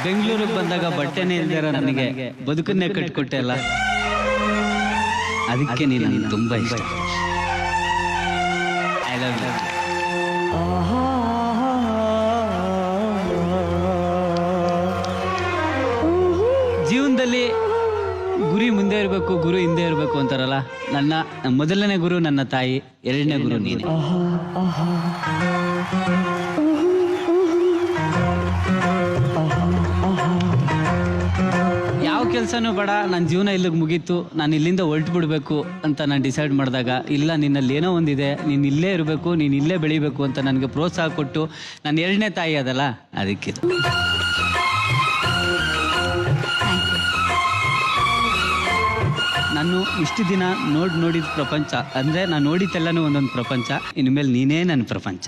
ಬೆಂಗಳೂರಿಗೆ ಬಂದಾಗ ಬಟ್ಟೆನೇ ಇಲ್ದಿರ ನನಗೆ ಬದುಕನ್ನೇ ಕಟ್ಕೊಟ್ಟೆ ಅಲ್ಲ, ಅದಕ್ಕೆ ನೀನು ನನಗೆ ತುಂಬಾ ಇಷ್ಟ. I love you. ಜೀವನದಲ್ಲಿ ಗುರಿ ಮುಂದೆ ಇರಬೇಕು, ಗುರು ಹಿಂದೆ ಇರಬೇಕು ಅಂತಾರಲ್ಲ. ನನ್ನ ಮೊದಲನೇ ಗುರು ನನ್ನ ತಾಯಿ, ಎರಡನೇ ಗುರು ನೀನೆ. ಯಾವ ಕೆಲಸನೂ ಬೇಡ, ನನ್ನ ಜೀವನ ಇಲ್ಲಿಗೆ ಮುಗೀತು, ನಾನು ಇಲ್ಲಿಂದ ಹೊರಟು ಬಿಡಬೇಕು ಅಂತ ನಾನು ಡಿಸೈಡ್ ಮಾಡಿದಾಗ, ಇಲ್ಲ ನಿನ್ನಲ್ಲಿ ಏನೋ ಒಂದಿದೆ, ನೀನು ಇಲ್ಲೇ ಇರಬೇಕು, ನೀನು ಇಲ್ಲೇ ಬೆಳಿಬೇಕು ಅಂತ ನನಗೆ ಪ್ರೋತ್ಸಾಹ ಕೊಟ್ಟು ನನ್ನ ಎರಡನೇ ತಾಯಿ ಅದಲ್ಲ, ಅದಕ್ಕೆ ನಾನು ಇಷ್ಟು ದಿನ ನೋಡಿದ ಪ್ರಪಂಚ ಅಂದರೆ ನಾನು ನೋಡಿದ್ದೆಲ್ಲನೂ ಒಂದೊಂದು ಪ್ರಪಂಚ. ಇನ್ಮೇಲೆ ನೀನೇ ನನ್ನ ಪ್ರಪಂಚ.